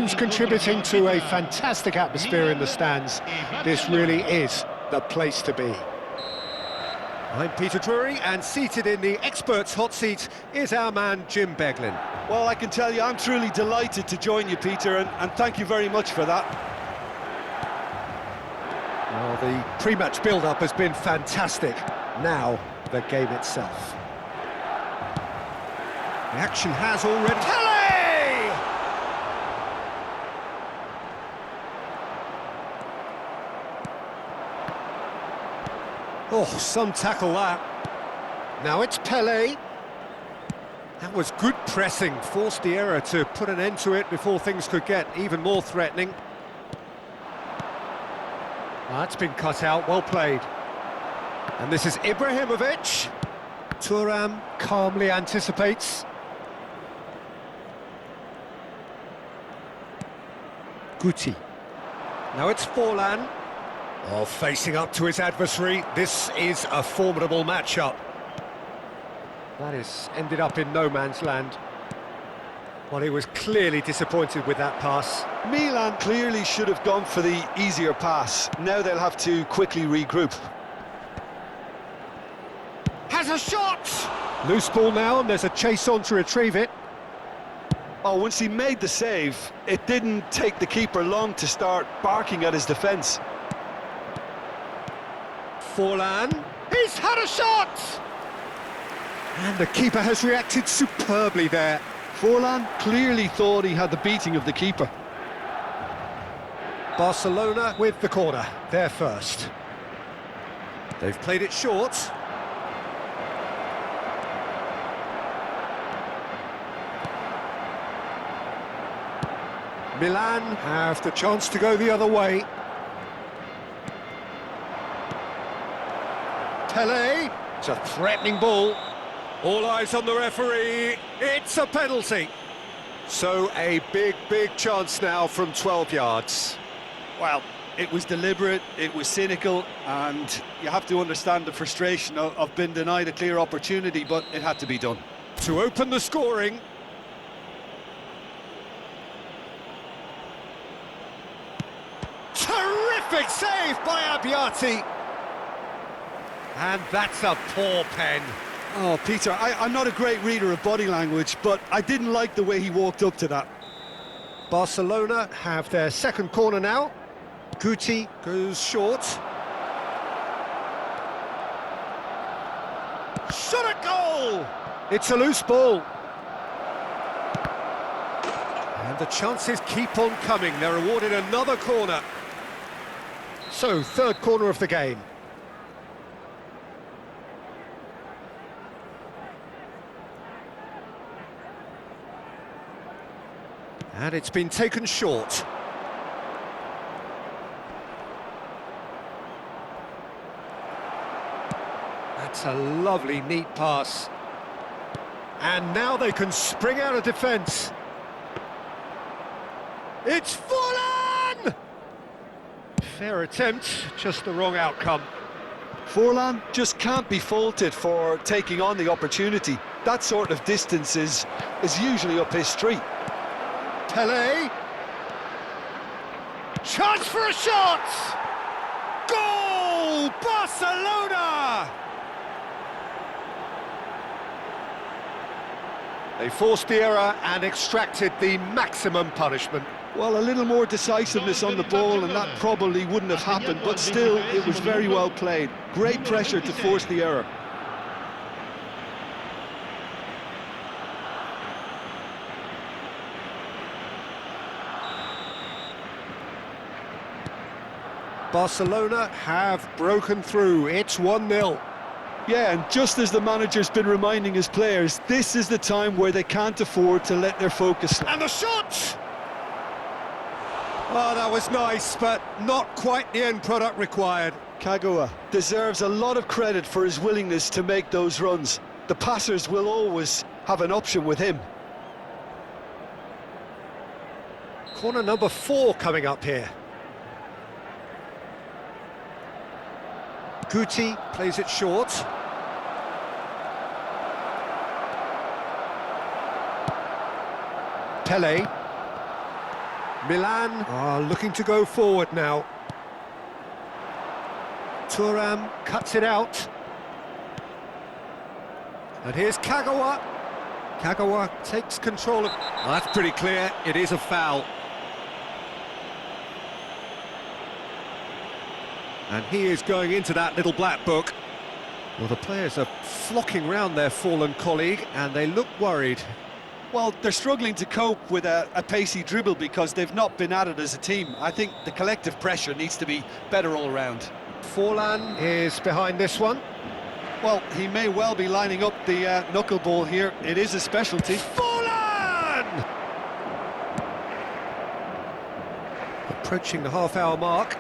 fans contributing to a fantastic atmosphere in the stands. This really is the place to be. I'm Peter Drury, and seated in the experts' hot seat is our man Jim Beglin. Well, I can tell you, I'm truly delighted to join you, Peter, and thank you very much for that. Well, the pre-match build-up has been fantastic. Now, the game itself. The action has already... Kelly! Oh, some tackle that. Now it's Pele. That was good pressing, forced the error to put an end to it before things could get even more threatening. That's been cut out, well played. And this is Ibrahimovic. Thuram calmly anticipates. Guti. Now it's Forlan. Oh, facing up to his adversary. This is a formidable matchup. That has ended up in no man's land. Well, he was clearly disappointed with that pass. Milan clearly should have gone for the easier pass. Now they'll have to quickly regroup. Has a shot! Loose ball now, and there's a chase on to retrieve it. Oh, once he made the save, it didn't take the keeper long to start barking at his defence. Forlan, he's had a shot! And the keeper has reacted superbly there. Forlan clearly thought he had the beating of the keeper. Barcelona with the corner, they're first. They've played it short. Milan have the chance to go the other way. Pele, it's a threatening ball. All eyes on the referee, it's a penalty. So a big chance now from 12 yards. Well, it was deliberate, it was cynical, and you have to understand the frustration of being denied a clear opportunity, but it had to be done. To open the scoring. Terrific save by Abbiati. And that's a poor pen. Oh, Peter, I'm not a great reader of body language, but I didn't like the way he walked up to that. Barcelona have their second corner now. Guti goes short. Shot at goal! It's a loose ball. And the chances keep on coming. They're awarded another corner. So, third corner of the game. And it's been taken short. That's a lovely, neat pass. And now they can spring out of defence. It's Forlan! Fair attempt, just the wrong outcome. Forlan just can't be faulted for taking on the opportunity. That sort of distance is usually up his street. Pele. Chance for a shot! Goal! Barcelona! They forced the error and extracted the maximum punishment. Well, a little more decisiveness on the ball and that probably wouldn't have happened, but still, it was very well played. Great pressure to force the error. Barcelona have broken through. It's 1-0. Yeah, and just as the manager's been reminding his players, this is the time where they can't afford to let their focus slip. And the shot! Oh, that was nice, but not quite the end product required. Kagawa deserves a lot of credit for his willingness to make those runs. The passers will always have an option with him. Corner number 4 coming up here. Guti plays it short. Pele. Milan are looking to go forward now. Thuram cuts it out. And here's Kagawa. Kagawa takes control of... Well, that's pretty clear, it is a foul. And he is going into that little black book. Well, the players are flocking round their fallen colleague, and they look worried. Well, they're struggling to cope with a pacey dribble because they've not been at it as a team. I think the collective pressure needs to be better all around. Forlan is behind this one. Well, he may well be lining up the knuckleball here. It is a specialty. Forlan! Approaching the half-hour mark.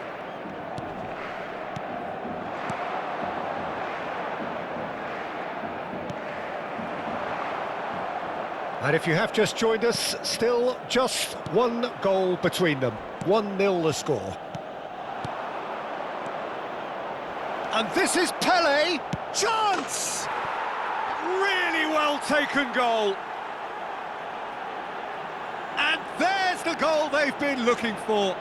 And if you have just joined us, still just one goal between them. 1-0 the score. And this is Pele. Chance! Really well taken goal. And there's the goal they've been looking for.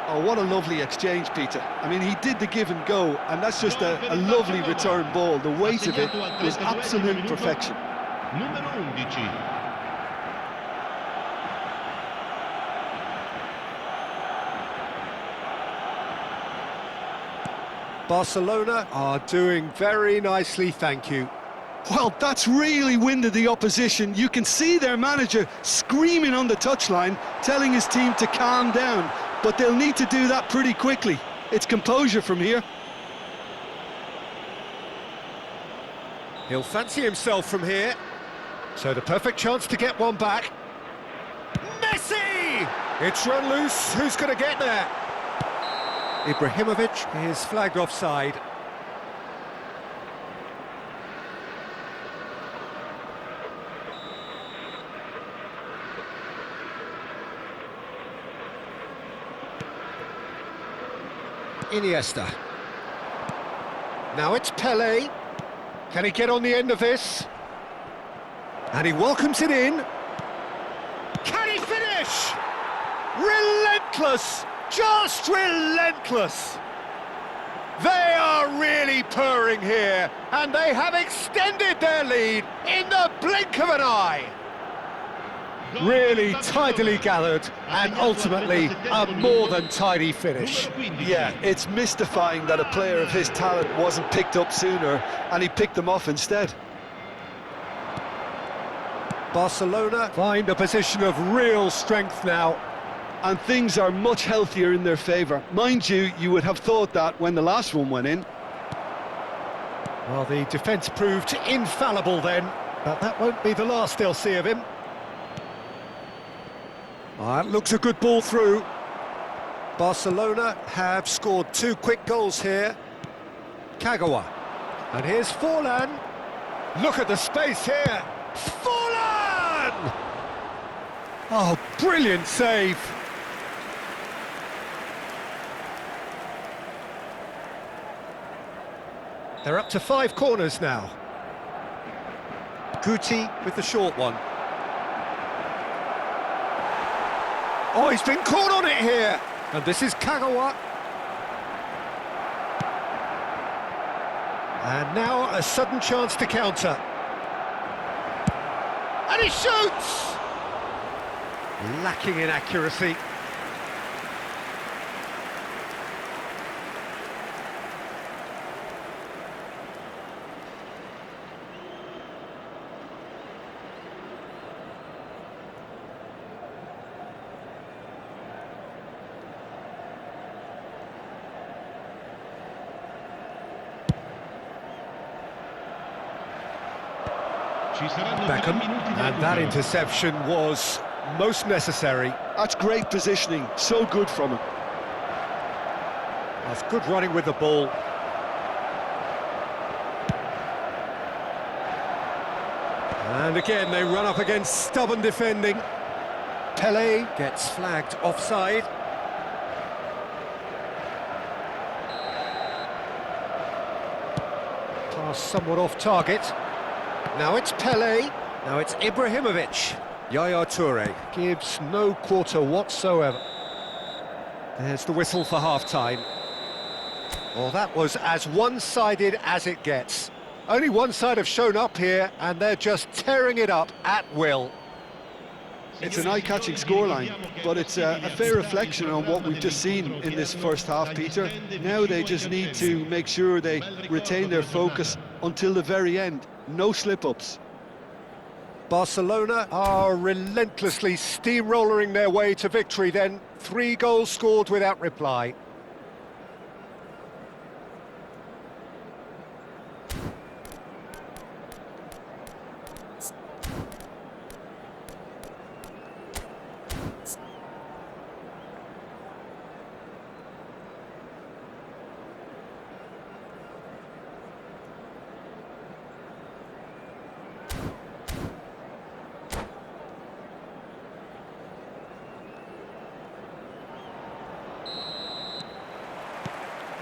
Oh, what a lovely exchange, Peter. I mean, he did the give and go, and that's just a lovely return ball. The weight of it was absolute perfection. Numero 11. Barcelona are doing very nicely, thank you. Well, that's really winded the opposition. You can see their manager screaming on the touchline, telling his team to calm down, but they'll need to do that pretty quickly. It's composure from here. He'll fancy himself from here. So the perfect chance to get one back. Messi! It's run loose, who's going to get there? Ibrahimovic is flagged offside. Iniesta. Now it's Pele. Can he get on the end of this? And he welcomes it in. Can he finish? Relentless! Just relentless! They are really purring here, and they have extended their lead in the blink of an eye. Really tidily gathered, and ultimately a more than tidy finish. Yeah, it's mystifying that a player of his talent wasn't picked up sooner, and he picked them off instead. Barcelona find a position of real strength now. And things are much healthier in their favour. Mind you, you would have thought that when the last one went in. Well, the defence proved infallible then, but that won't be the last they'll see of him. That looks a good ball through. Barcelona have scored 2 quick goals here. Kagawa. And here's Forlan. Look at the space here. Forlan! Oh, brilliant save. They're up to 5 corners now. Guti with the short one. Oh, he's been caught on it here! And this is Kagawa. And now a sudden chance to counter. And he shoots! Lacking in accuracy. Beckham, and that interception was most necessary. That's great positioning, so good from him. That's good running with the ball. And again, they run up against stubborn defending. Pele gets flagged offside. Pass somewhat off target. Now it's Pele, now it's Ibrahimovic. Yaya Toure gives no quarter whatsoever. There's the whistle for half-time. Well, that was as one-sided as it gets. Only one side have shown up here, and they're just tearing it up at will. It's an eye-catching scoreline, but it's a fair reflection on what we've just seen in this first half, Peter. Now they just need to make sure they retain their focus until the very end. No slip-ups. Barcelona are relentlessly steamrolling their way to victory then. 3 goals scored without reply.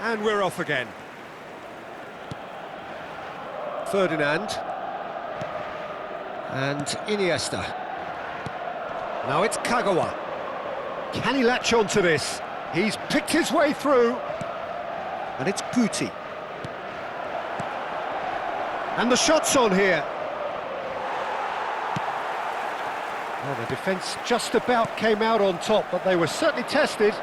And we're off again. Ferdinand. And Iniesta. Now it's Kagawa. Can he latch on to this? He's picked his way through. And it's Guti. And the shot's on here. Well, the defence just about came out on top, but they were certainly tested.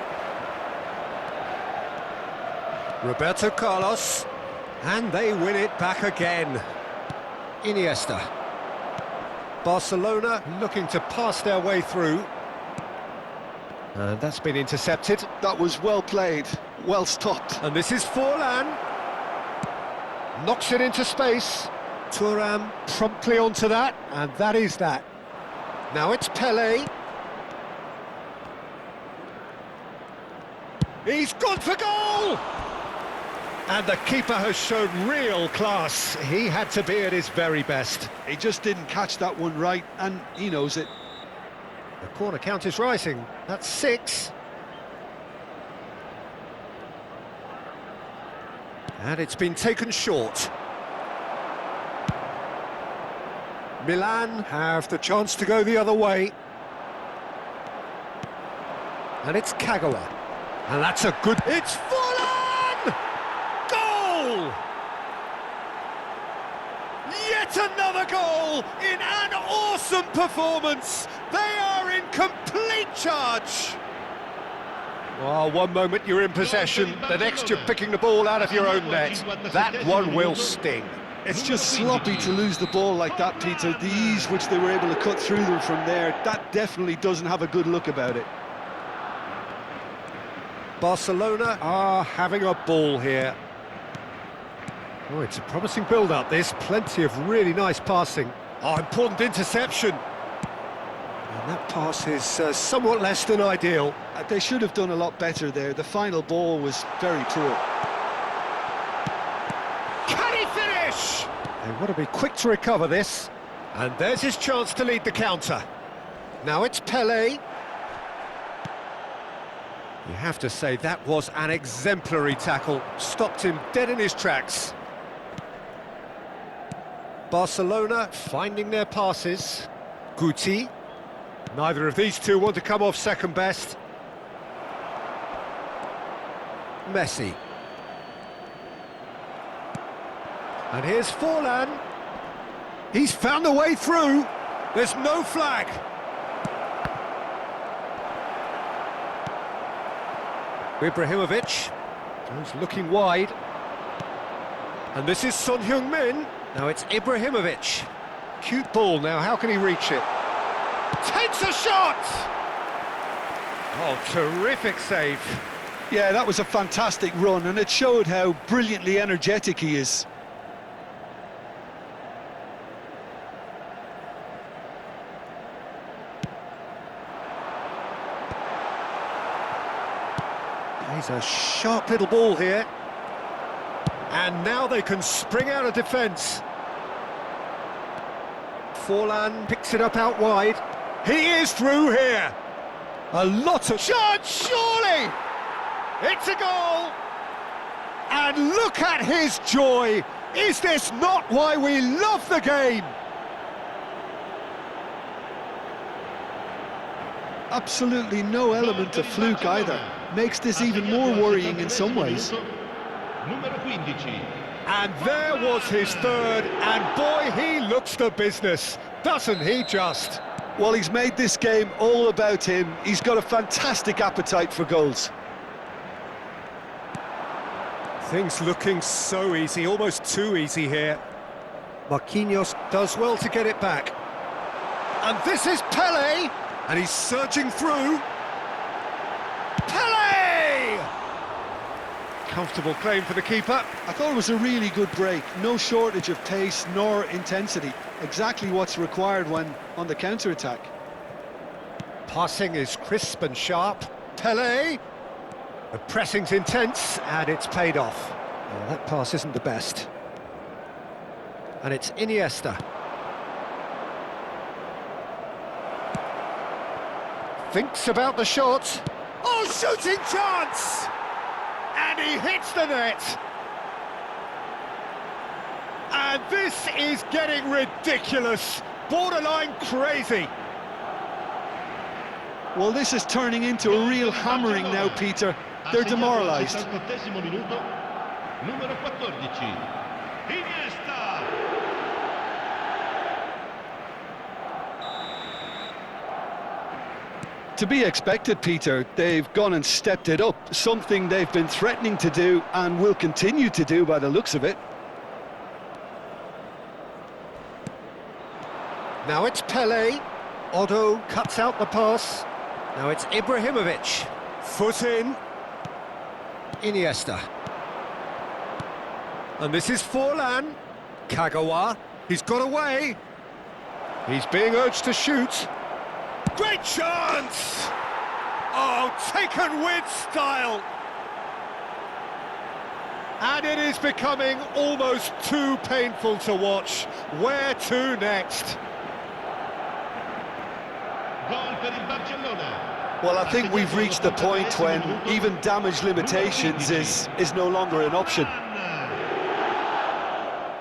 Roberto Carlos, and they win it back again. Iniesta. Barcelona looking to pass their way through. And that's been intercepted. That was well played, well stopped. And this is Forlan. Knocks it into space. Thuram promptly onto that, and that is that. Now it's Pelé. He's gone for goal! And the keeper has shown real class. He had to be at his very best. He just didn't catch that one right, and he knows it. The corner count is rising. That's 6. And it's been taken short. Milan have the chance to go the other way. And it's Kagawa. And that's a good... It's Forlan! Goal! Yet another goal in an awesome performance. They are in complete charge. Well, one moment you're in possession, the next you're picking the ball out of your own net. That one will sting. It's just sloppy to lose the ball like that, Peter. The ease which they were able to cut through them from there, that definitely doesn't have a good look about it. Barcelona are having a ball here. Oh, it's a promising build-up, this. Plenty of really nice passing. Oh, important interception. And that pass is somewhat less than ideal. They should have done a lot better there. The final ball was very poor. Can he finish? They want to be quick to recover this. And there's his chance to lead the counter. Now it's Pelé. You have to say that was an exemplary tackle. Stopped him dead in his tracks. Barcelona finding their passes. Guti. Neither of these two want to come off second best. Messi. And here's Forlan. He's found a way through. There's no flag. Ibrahimovic goes looking wide. And this is Son Heung-min. Now it's Ibrahimovic. Cute ball now, how can he reach it? Takes a shot! Oh, terrific save. Yeah, that was a fantastic run, and it showed how brilliantly energetic he is. He's a sharp little ball here. And now they can spring out of defence. Forlan picks it up out wide. He is through here. A lot of shot, surely! It's a goal! And look at his joy! Is this not why we love the game? Absolutely no element of fluke either. Makes this even more worrying in some ways. Numero 15. And there was his third, and boy, he looks the business, doesn't he just? Well, he's made this game all about him. He's got a fantastic appetite for goals. Things looking so easy, almost too easy here. Marquinhos does well to get it back. And this is Pele, and he's surging through. Pele! Comfortable claim for the keeper. I thought it was a really good break. No shortage of pace nor intensity. Exactly what's required when on the counter-attack. Passing is crisp and sharp. Pele! The pressing's intense, and it's paid off. Oh, that pass isn't the best. And it's Iniesta. Thinks about the shot. Oh, shooting chance! And he hits the net. And this is getting ridiculous. Borderline crazy. Well, this is turning into a real hammering now, Peter. They're demoralised. Numero 14. Iniesta! To be expected, Peter. They've gone and stepped it up, something they've been threatening to do and will continue to do by the looks of it. Now it's Pele. Otto cuts out the pass. Now it's Ibrahimovic. Foot in. Iniesta. And this is Forlan. Kagawa. He's got away. He's being urged to shoot. Great chance! Oh, taken with style. And it is becoming almost too painful to watch. Where to next? Gol per il Barcellona. Well, I think we've reached the point when even damage limitations is no longer an option.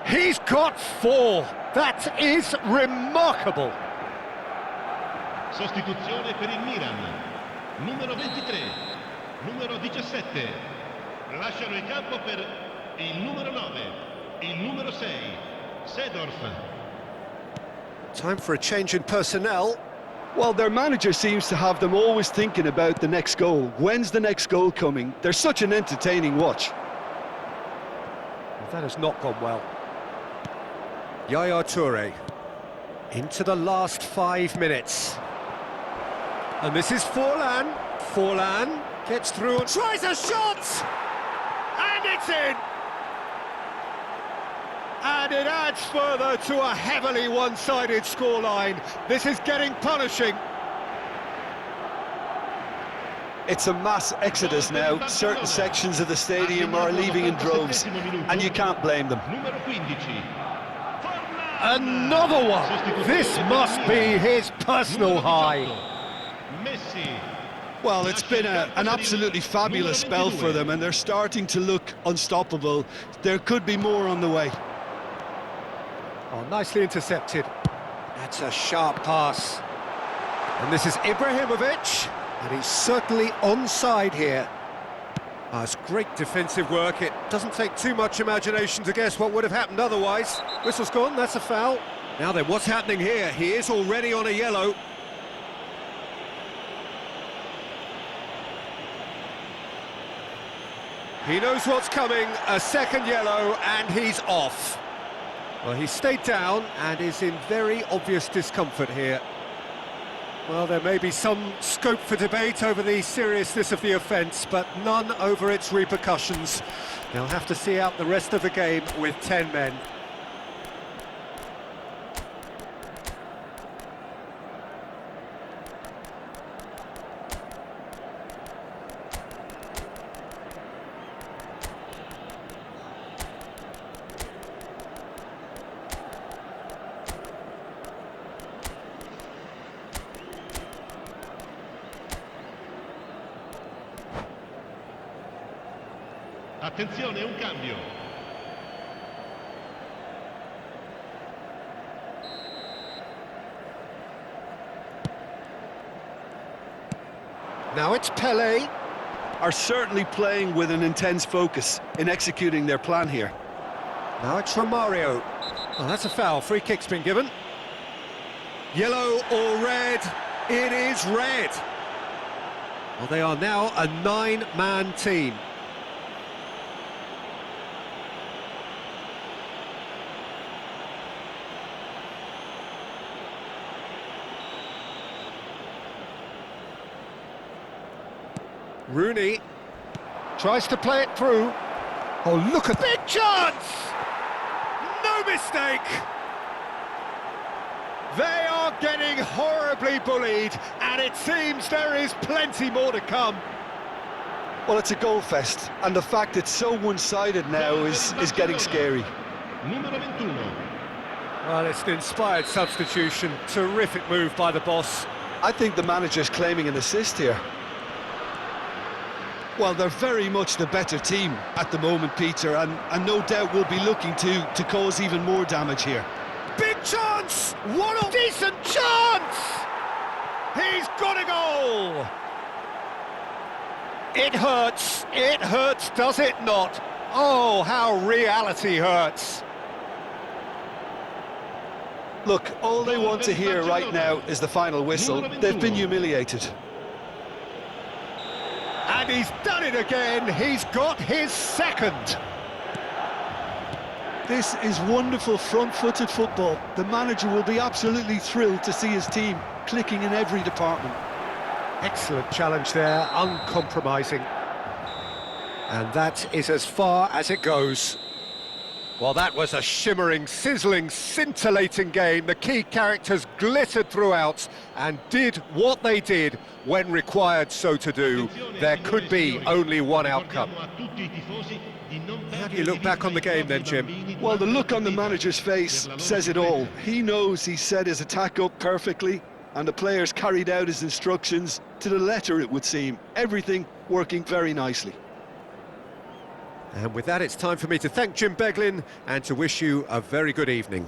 He's got 4. That is remarkable. Sostituzione per il Milan. Numero 23. Numero 17. Lasciano il campo per il numero 9. Il numero 6. Seedorf. Time for a change in personnel. Well, their manager seems to have them always thinking about the next goal. When's the next goal coming? They're such an entertaining watch. That has not gone well. Yaya Toure. Into the last 5 minutes. And this is Forlan. Forlan gets through and tries a shot! And it's in! And it adds further to a heavily one-sided scoreline. This is getting punishing. It's a mass exodus now. Certain sections of the stadium are leaving in droves, and you can't blame them. Numero 15. Another one! This must be his personal high. Messi. Well, it's been an absolutely fabulous spell for them, and they're starting to look unstoppable. There could be more on the way. Oh, nicely intercepted. That's a sharp pass. And this is Ibrahimovic, and he's certainly onside here. Oh, it's great defensive work. It doesn't take too much imagination to guess what would have happened otherwise. Whistle's gone, that's a foul. Now then, what's happening here? He is already on a yellow. He knows what's coming, a second yellow, and he's off. Well, he stayed down and is in very obvious discomfort here. Well, there may be some scope for debate over the seriousness of the offence, but none over its repercussions. They'll have to see out the rest of the game with 10 men. Attenzione, un cambio. Now it's Pele. Are certainly playing with an intense focus in executing their plan here. Now it's Romario. Oh, that's a foul. Free kick's been given. Yellow or red? It is red. Well, they are now a 9-man team. Rooney tries to play it through. Oh, look at big chance! No mistake! They are getting horribly bullied, and it seems there is plenty more to come. Well, it's a goal fest, and the fact it's so one-sided now is getting scary. Numero 21. Well, it's an inspired substitution. Terrific move by the boss. I think the manager's claiming an assist here. Well, they're very much the better team at the moment, Peter, and no doubt will be looking to cause even more damage here. Big chance! What a decent chance! He's got a goal! It hurts, does it not? Oh, how reality hurts. Look, all they want to hear right now is the final whistle. They've been humiliated. And he's done it again, he's got his second. This is wonderful front-footed football. The manager will be absolutely thrilled to see his team clicking in every department. Excellent challenge there, uncompromising. And that is as far as it goes. Well, that was a shimmering, sizzling, scintillating game. The key characters glittered throughout and did what they did when required so to do. There could be only one outcome. How do you look back on the game then, Jim? Well, the look on the manager's face says it all. He knows he set his attack up perfectly, and the players carried out his instructions to the letter, it would seem. Everything working very nicely. And with that, it's time for me to thank Jim Beglin and to wish you a very good evening.